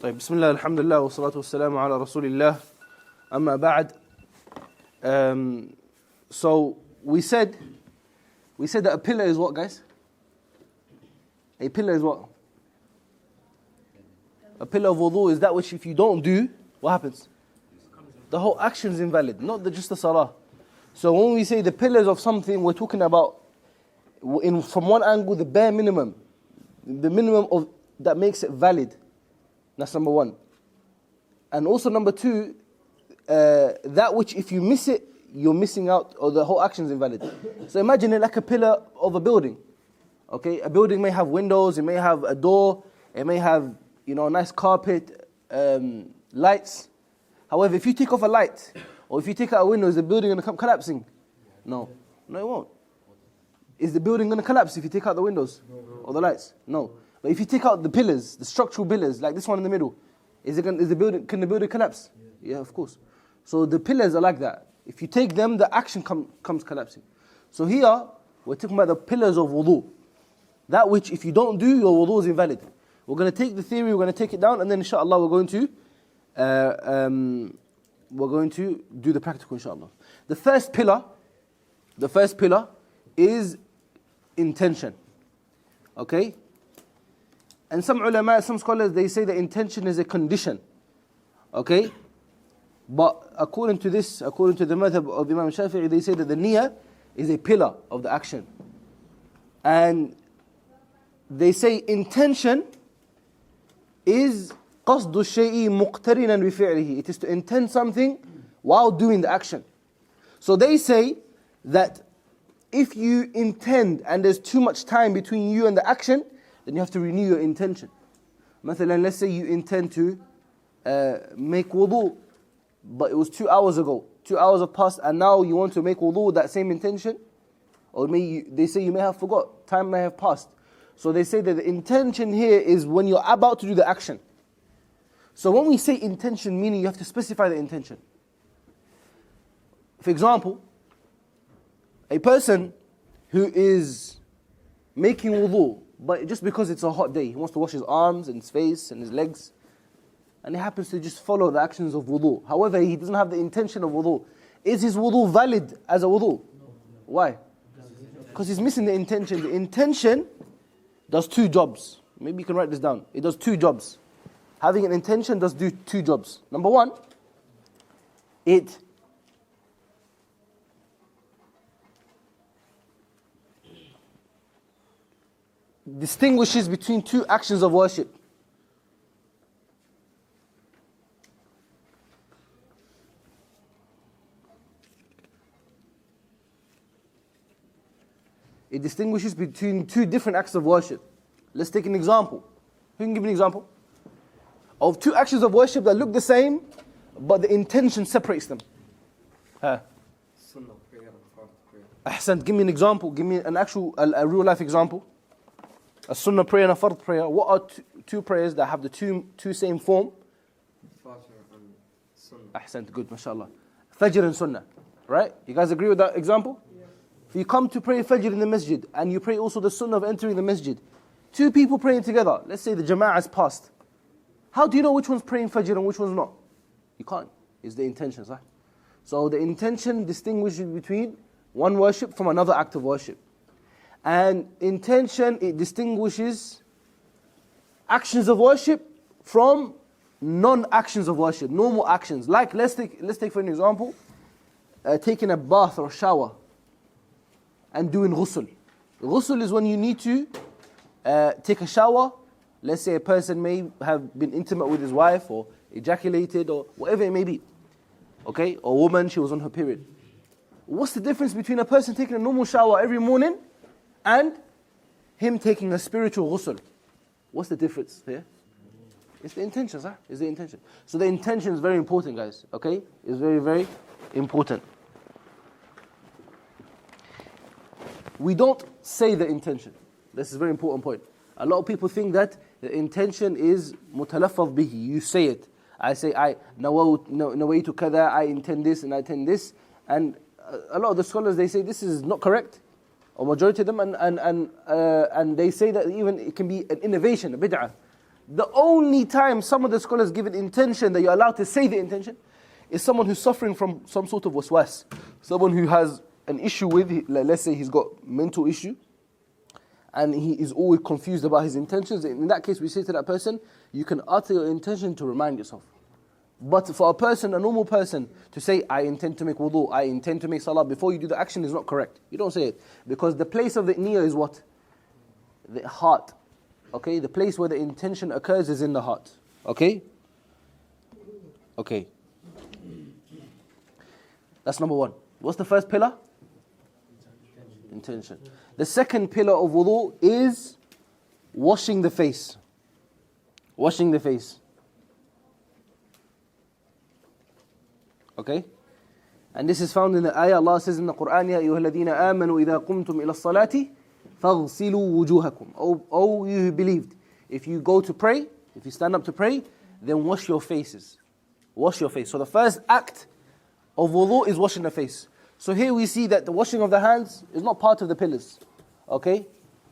طيب بسم الله الحمد لله والصلاة والسلام على رسول الله أما بعد. So we said that a pillar is what, guys? A pillar is what? A pillar of wudu is that which if you don't do, what happens? The whole action is invalid, not just the salah. So when we say the pillars of something, we're talking about from one angle the bare minimum, the minimum of that makes it valid. That's number one. And also number two, that which if you miss it, you're missing out, or the whole action is invalid. So imagine it like a pillar of a building. Okay, a building may have windows, it may have a door, it may have a nice carpet, lights. However, if you take off a light, or if you take out a window, is the building going to come collapsing? No, it won't. Is the building going to collapse if you take out the windows or the lights? No. But if you take out the pillars, the structural pillars, like this one in the middle, can the building collapse? Yeah, of course. So the pillars are like that. If you take them, the action comes collapsing. So here, we're talking about the pillars of wudu. That which, if you don't do, your wudu is invalid. We're going to take the theory, we're going to take it down, and then inshallah we're going to do the practical, inshallah. The first pillar is intention. Okay? And some ulama, some scholars, they say that intention is a condition. Okay? But according to the madhab of Imam Shafi'i, they say that the niyyah is a pillar of the action. And they say intention is قصد الشيء مقترنا بفعله. It is to intend something while doing the action. So they say that if you intend and there's too much time between you and the action, then you have to renew your intention. مثلا, let's say you intend to make wudu, but it was 2 hours ago. 2 hours have passed and now you want to make wudu with that same intention. Or they say you may have forgot, time may have passed. So they say that the intention here is when you're about to do the action. So when we say intention, meaning you have to specify the intention. For example, a person who is making wudu, but just because it's a hot day, he wants to wash his arms and his face and his legs, and he happens to just follow the actions of wudu. However, he doesn't have the intention of wudu. Is his wudu valid as a wudu? Why? Because he's missing the intention. The intention does two jobs. Maybe you can write this down. It does two jobs. Having an intention does do two jobs. Number one, it distinguishes between two actions of worship. It distinguishes between two different acts of worship. Let's take an example. Who can give me an example of two actions of worship that look the same, but the intention separates them? Sunnah prayer and fard prayer. Ahsan, give me an example. Give me an actual, a real life example. A sunnah prayer and a fard prayer. What are two prayers that have the two same form? Fajr and Sunnah. Ahsan, good, mashallah. Fajr and sunnah. Right? You guys agree with that example? Yeah. If you come to pray Fajr in the masjid, and you pray also the sunnah of entering the masjid, two people praying together, let's say the Jama'ah has passed. How do you know which one's praying Fajr and which one's not? You can't. It's the intentions, right? So the intention distinguishes between one worship from another act of worship. And intention, it distinguishes actions of worship from non-actions of worship, normal actions. Like, let's take for an example, taking a bath or shower and doing ghusl. Ghusl is when you need to take a shower. Let's say a person may have been intimate with his wife or ejaculated or whatever it may be. Okay? Or a woman, she was on her period. What's the difference between a person taking a normal shower every morning and him taking a spiritual ghusl? What's the difference here? It's the intentions, huh? It's the intention. So the intention is very important, guys. Okay? It's very, very important. We don't say the intention. This is a very important point. A lot of people think that the intention is mutalaffaz bihi. You say it. I say, I nawaitu kada, I intend this and I intend this. And a lot of the scholars, they say this is not correct. Or majority of them, and they say that even it can be an innovation, a bid'ah. The only time some of the scholars give an intention that you're allowed to say the intention is someone who's suffering from some sort of waswas. Someone who has an issue with, let's say he's got mental issue, and he is always confused about his intentions. In that case, we say to that person, you can utter your intention to remind yourself. But for a person, a normal person, to say, I intend to make wudhu, I intend to make salah, before you do the action is not correct. You don't say it. Because the place of the niyyah is what? The heart. Okay, the place where the intention occurs is in the heart. Okay? Okay. That's number one. What's the first pillar? Intention. The second pillar of wudu is washing the face. Washing the face. Okay? And this is found in the ayah. Allah says in the Quran, يَا أَيُّهَا الَّذِينَ آمَنُوا إِذَا قُمْتُمْ إِلَى الصَّلَاةِ فَاغْسِلُوا وُجُوهَكُمْ O you who believed, if you go to pray, if you stand up to pray, then wash your faces. Wash your face. So the first act of wudu is washing the face. So here we see that the washing of the hands is not part of the pillars. Okay?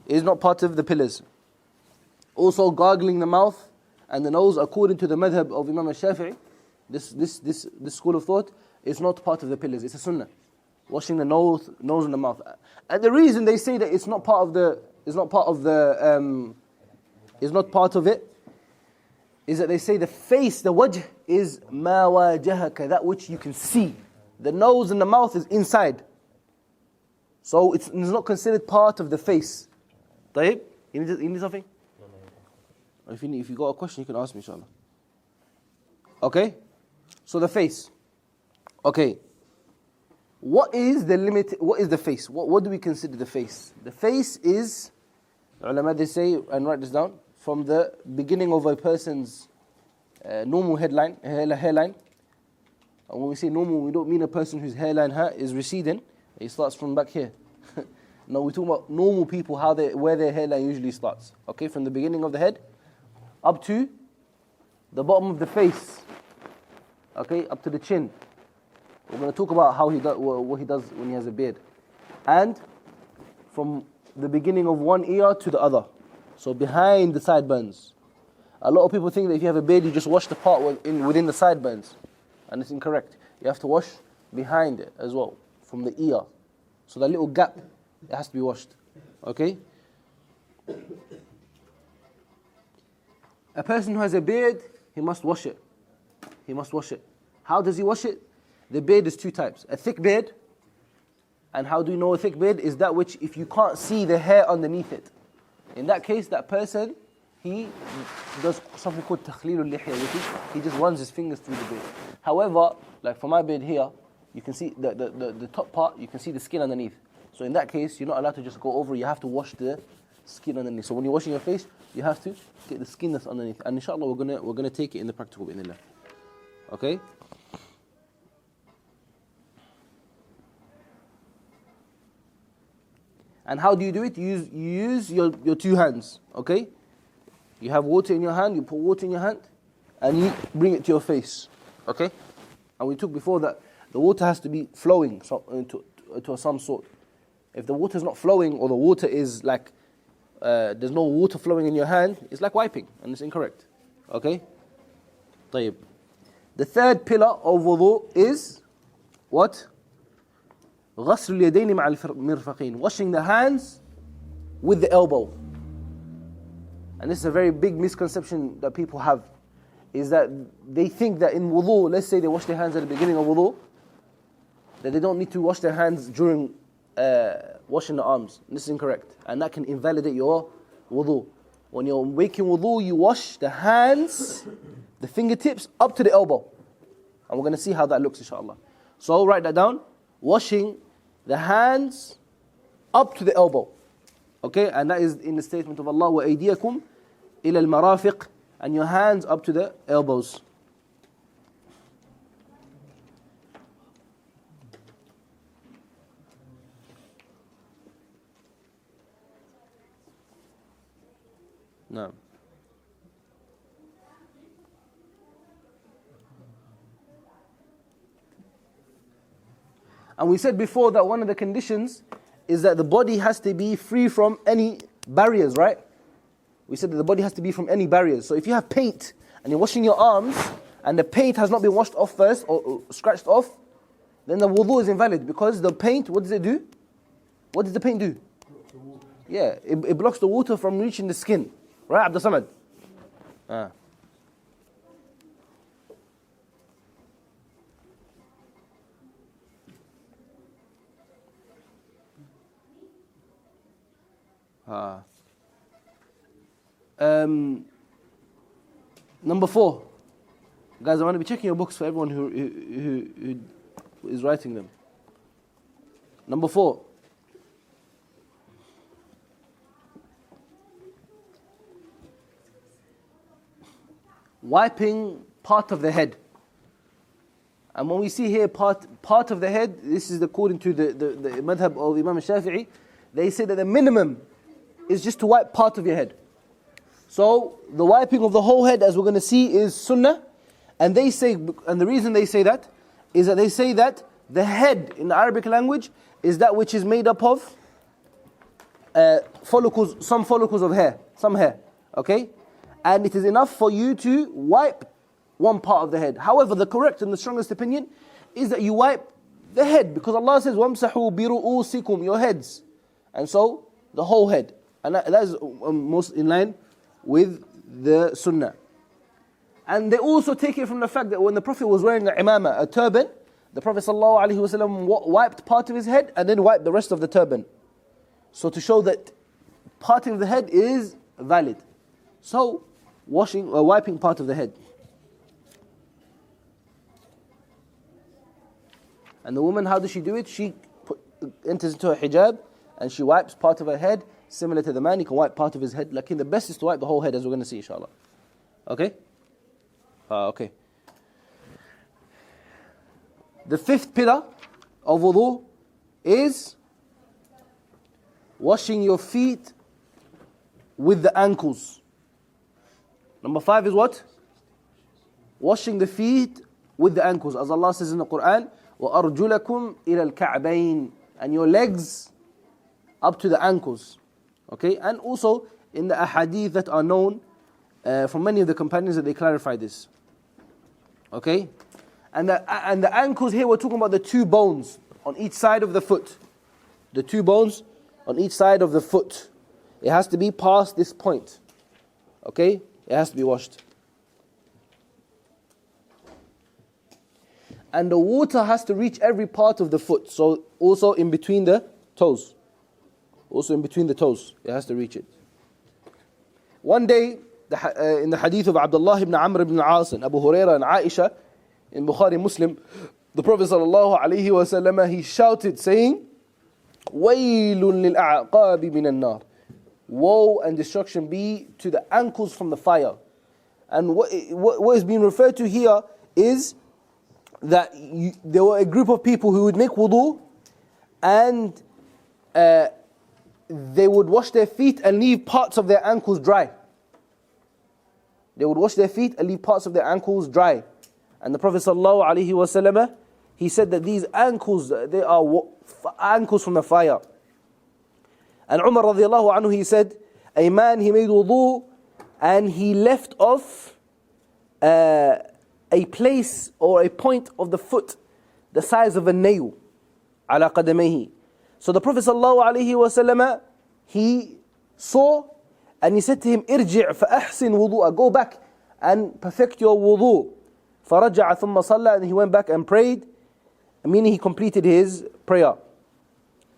It is not part of the pillars. Also gargling the mouth and the nose, according to the madhab of Imam al-Shafi'i, this school of thought, is not part of the pillars. It's a sunnah. Washing the nose and the mouth. And the reason they say that it's not part of it, is that they say the face, the wajh, is ma wajahaka, that which you can see. The nose and the mouth is inside. So it's not considered part of the face. طيب? You need something? If you got a question, you can ask me, inshallah. Okay? So the face. Okay. What is the face? What do we consider the face? The face is, ulama they say, and write this down, from the beginning of a person's normal hairline. And when we say normal, we don't mean a person whose hairline is receding. It starts from back here. No, we're talking about normal people, where their hairline usually starts. Okay, from the beginning of the head up to the bottom of the face. Okay, up to the chin. We're going to talk about what he does when he has a beard. And from the beginning of one ear to the other. So behind the sideburns. A lot of people think that if you have a beard, you just wash the part within the sideburns. And it's incorrect. You have to wash behind it as well, from the ear. So that little gap, it has to be washed. Okay? A person who has a beard, he must wash it. He must wash it. How does he wash it? The beard is two types. A thick beard, and how do you know a thick beard? Is that which, if you can't see the hair underneath it. In that case, that person, he does something called takhlilul lihya, which is he just runs his fingers through the beard. However, like for my beard here, you can see the top part, you can see the skin underneath. So in that case, you're not allowed to just go over, you have to wash the skin underneath. So when you're washing your face, you have to get the skin that's underneath. And inshallah, we're gonna take it in the practical bi'idhnillah. Okay? And how do you do it? You use your two hands, okay? You have water in your hand, you put water in your hand, and you bring it to your face, okay? And we took before that the water has to be flowing to some sort. If the water is not flowing, or the water is like, there's no water flowing in your hand, it's like wiping, and it's incorrect, okay? طيب. The third pillar of wudu is what? غسل اليدين مع المرفقين, washing the hands with the elbow. And this is a very big misconception that people have, is that they think that in wudu, let's say they wash their hands at the beginning of wudu, that they don't need to wash their hands during washing the arms. And this is incorrect, and that can invalidate your wudu. When you're making wudu, you wash the hands, the fingertips up to the elbow, and we're going to see how that looks, inshallah. So write that down. Washing the hands up to the elbow. Okay, and that is in the statement of Allah, وَأَيْدِيَكُمْ إِلَى الْمَرَافِقِ, and your hands up to the elbows. No. And we said before that one of the conditions is that the body has to be free from any barriers, right? we said that the body has to be from any barriers. So if you have paint and you're washing your arms and the paint has not been washed off first or scratched off, then the wudu is invalid because the paint, what does it do? What does the paint do? Yeah, it blocks the water from reaching the skin. Right, Abdul Samad? Number 4. Guys, I want to be checking your books for everyone who is writing them. Number 4. Wiping part of the head. And when we see here part of the head, this is according to the madhab of Imam Shafi'i. They say that the minimum is just to wipe part of your head. So the wiping of the whole head, as we're going to see, is sunnah. And they say, and the reason they say that is that they say that the head in the Arabic language is that which is made up of follicles, some follicles of hair, some hair. Okay? And it is enough for you to wipe one part of the head. However, the correct and the strongest opinion is that you wipe the head, because Allah says, وَامْسَحُوا بِرُؤُوسِكُمْ, your heads. And so, the whole head. And that is most in line with the sunnah. And they also take it from the fact that when the Prophet was wearing an imamah, a turban, the Prophet ﷺ wiped part of his head and then wiped the rest of the turban. So to show that part of the head is valid. So, wiping part of the head. And the woman, how does she do it? She enters into a hijab and she wipes part of her head. Similar to the man, he can wipe part of his head. Like the best is to wipe the whole head, as we're going to see, inshallah. Okay? Okay. The 5th pillar of wudhu is washing your feet with the ankles. Number 5 is what? Washing the feet with the ankles. As Allah says in the Quran, وَأَرْجُلَكُمْ إِلَى الْكَعْبَيْنِ, and your legs up to the ankles. Okay, and also in the ahadith that are known from many of the companions that they clarify this. Okay, and the ankles here, we're talking about the 2 bones on each side of the foot. The 2 bones on each side of the foot. It has to be past this point. Okay, it has to be washed. And the water has to reach every part of the foot. So also in between the toes. Also in between the toes, it has to reach it. One day, in the hadith of Abdalla ibn Amr ibn al-As and Abu Hurairah and Aisha, in Bukhari Muslim, the Prophet ﷺ, he shouted saying, وَيْلٌ لِلْأَعْقَابِ مِنَ النَّارِ, woe and destruction be to the ankles from the fire. And what is being referred to here is that there were a group of people who would make wudu and they would wash their feet and leave parts of their ankles dry. They would wash their feet and leave parts of their ankles dry. And the Prophet ﷺ, he said that these ankles, they are ankles from the fire. And Umar radiallahu anhu, he said, a man, he made wudu and he left off a place or a point of the foot the size of a nail, ala qadamayhi. So the Prophet ﷺ, he saw and he said to him, irji' فأحسن wudu'a, go back and perfect your wudu. فرجع ثم صلى, and he went back and prayed, meaning he completed his prayer.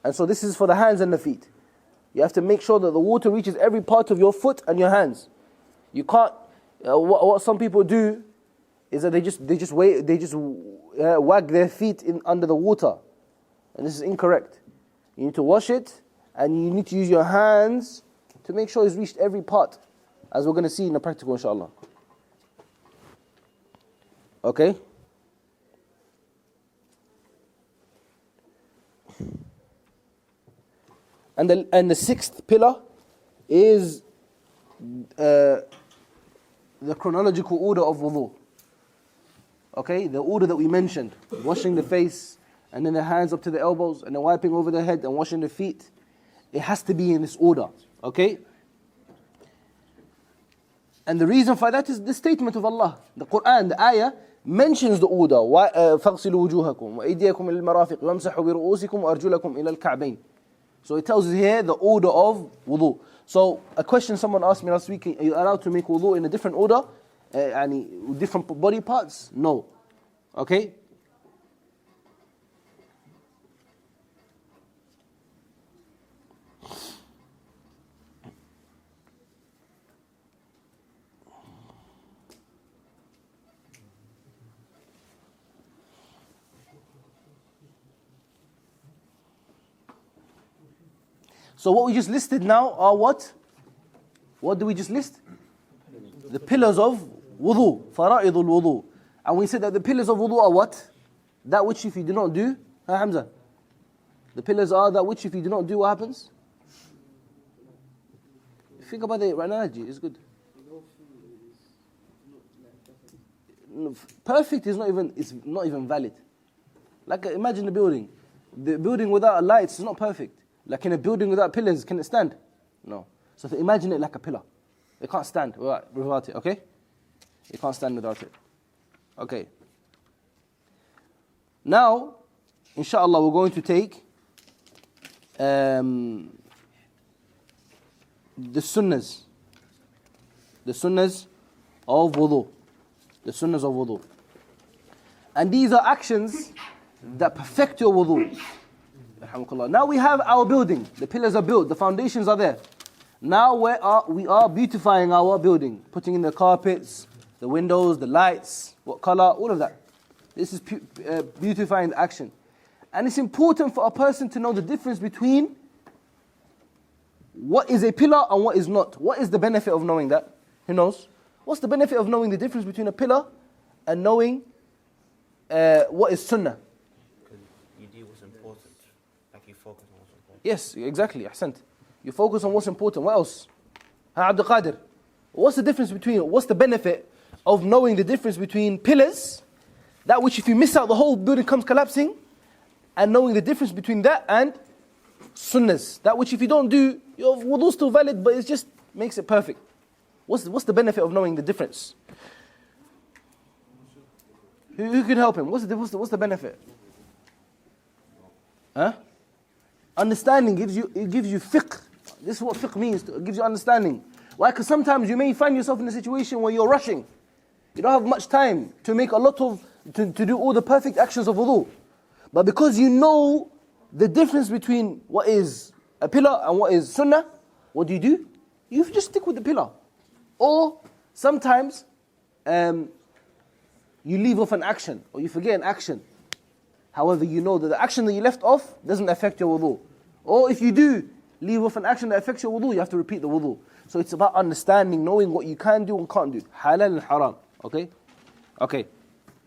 And so this is for the hands and the feet. You have to make sure that the water reaches every part of your foot and your hands. You can't, what some people do is that they just wag their feet in under the water. And this is incorrect. You need to wash it, and you need to use your hands to make sure it's reached every part, as we're going to see in the practical, inshallah. Okay? And the 6th pillar is the chronological order of wudu. Okay, the order that we mentioned, washing the face, and then the hands up to the elbows, and then wiping over the head, and washing the feet. It has to be in this order, okay? And the reason for that is the statement of Allah. The Quran, the ayah, mentions the order. فَاغْسِلُوا وُجُوهَكُمْ وَأَيْدِيَكُمْ إِلَى الْمَرَافِقِ وَامْسَحُوا بِرُؤُوسِكُمْ وَأَرْجُلَكُمْ إِلَى الْكَعْبَيْنِ. So it tells us here the order of wudu. So a question someone asked me last week, are you allowed to make wudu in a different order? With different body parts? No. Okay? So what we just listed now are what? What do we just list? The pillars of wudu, fara'idul wudu. And we said that the pillars of wudu are what? That which if you do not do, Hamza? The pillars are that which if you do not do, what happens? Think about the analogy, it's good. Perfect is not even valid. Like imagine a building. The building without lights is not perfect. Like in a building without pillars, can it stand? No. So imagine it like a pillar. It can't stand without it, okay? It can't stand without it. Okay. Now, inshallah, we're going to take the sunnahs. The sunnahs of wudu. The sunnahs of wudu. And these are actions that perfect your wudu. Now we have our building. The pillars are built. The foundations are there. Now we are beautifying our building. Putting in the carpets, the windows, the lights, what color, all of that. This is beautifying the action. And it's important for a person to know the difference between what is a pillar and what is not. What is the benefit of knowing that? Who knows? What's the benefit of knowing the difference between a pillar and knowing what is sunnah? Focus on what's important. Yes, exactly. Ahsant. You focus on what's important. What else? Abdul Qadir. What's the benefit of knowing the difference between pillars, that which if you miss out the whole building comes collapsing, and knowing the difference between that and sunnahs, that which if you don't do, your wudu is still valid, but it just makes it perfect. What's the benefit of knowing the difference? Who can help him? What's the benefit? Huh? Understanding gives you fiqh. This is what fiqh means. It gives you understanding. Why? Because sometimes you may find yourself in a situation where you're rushing. You don't have much time to make to do all the perfect actions of wudu. But because you know the difference between what is a pillar and what is sunnah, what do? You just stick with the pillar. Or sometimes you leave off an action or you forget an action. However, you know that the action that you left off doesn't affect your wudu. Or if you do leave off an action that affects your wudu, you have to repeat the wudu. So it's about understanding, knowing what you can do and can't do. Halal and haram. Okay? Okay.